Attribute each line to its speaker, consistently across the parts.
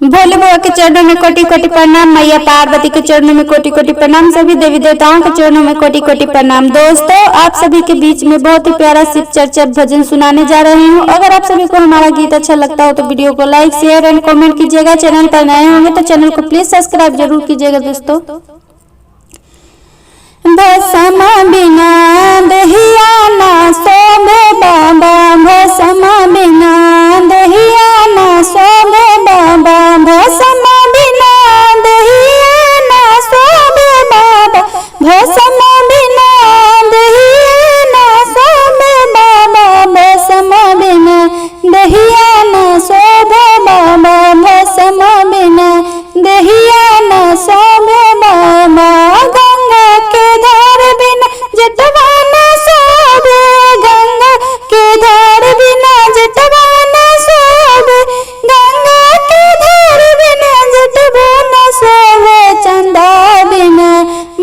Speaker 1: भोले बाबा के चरणों में कोटि कोटि प्रणाम, मैया पार्वती के चरणों में कोटि कोटि प्रणाम, सभी देवी देवताओं के चरणों में कोटि कोटि प्रणाम। दोस्तों, आप सभी के बीच में बहुत ही प्यारा शिव चर्चा भजन सुनाने जा रही हूँ। अगर आप सभी को हमारा गीत अच्छा लगता हो तो वीडियो को लाइक शेयर एंड कमेंट कीजिएगा। चैनल पर नए होंगे तो चैनल को प्लीज सब्सक्राइब जरूर कीजिएगा। दोस्तों, भस्म बिना दहिया ना सोबे बाबा, भस्म बिना दहिया ना सोबे बाबा, भस्म बिना दहिया ना सोबे बाबा, भस्म बिना दहिया ना सोबे बाबा, भस्म बिना दहिया ना सोबे बाबा, भस्म बिना दहिया ना सोबे बाबा। गंगा के धार बिना जटवा ना सोबे, गंगा के धार बिना जटवा ना सोबे, गंगा के धार बिना जटवा ना सोबे, चंदा बिना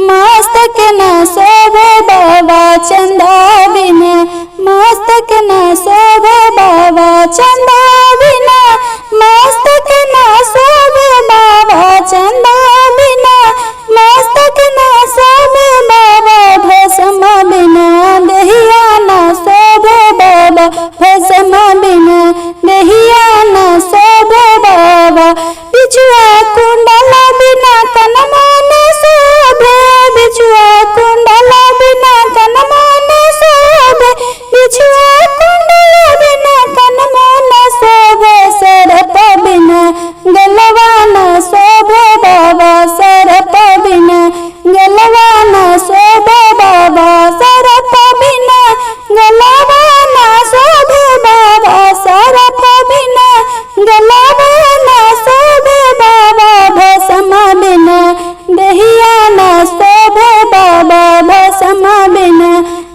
Speaker 1: मस्तक ना सोबे बाबा, चंदा बिना मस्तक ना सोबे बाबा, चंदा बिना मस्तक ना सोबे बाबा, चंदा बिना मस्तक ना सोबे बाबा, भस्म बिना दहिया ना सोबे बाबा, भस्म बिना दहिया ना सोबे बाबा। बिछुआ कुंडला बिना कनमा ना सोबे, बिछुआ कुंडला बिना कनमा ना सोबे, बिछुआ कुंडला बिना कनमा ना सोबे, सरप बिना गलवा ना सोबे बाबा, सरप बिना गलवा ना सोबे बाबा, सरप बिना गलवा ना सोबे बाबा, सरप बिना गलवा ना सोबे बाबा, भस्म बिना दहिया ना सोबे बाबा, भस्म बिना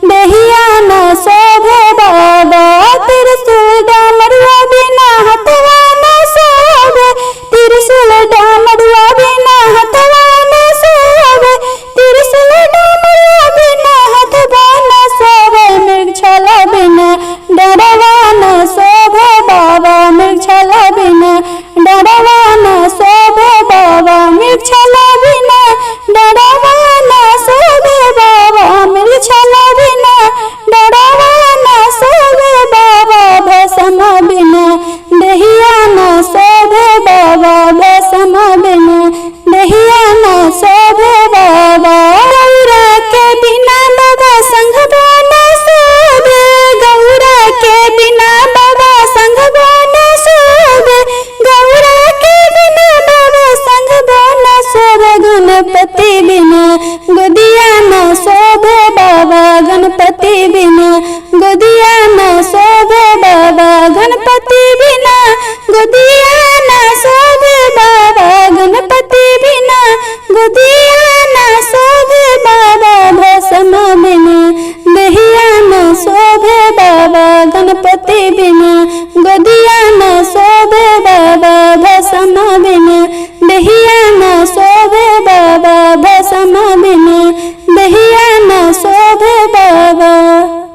Speaker 1: दहिया ना सोबे बाबा। त्रिशूल डामरुआ बिना हथवा ना सोबे, त्रिशूल डामरुआ बिना हथवा ना सोबे, त्रिशूल डामरुआ बिना हथवा ना सोबे, मृगछाला बिना डरवा ना सोबे बाबा, मृगछाला बिना डरवा ना सोबे बाबा, मृगछाला बिना डरवा ना सोबे बाबा, मृगछाला बिना डरवा ना सोबे बाबा, भस्म बिना दहिया ना सोबे बाबा, भस्म बिना दहिया ना सोबे बाबा। गौरा के बिना बाबा संघवा ना सोबे, गौरा के बिना बाबा संघवा ना सोबे, गौरा के बिना बाबा संघवा ना सोबे, गणपति बिना गोदिया ना सोबे बाबा, गणपति बिना गोदिया ना सोबे बाबा, गणपति बिना गोदिया ना सोबे बाबा, गणपति बिना गोदिया ना सोबे बाबा, भस्म बिना दहिया ना सोबे बाबा, गणपति बिना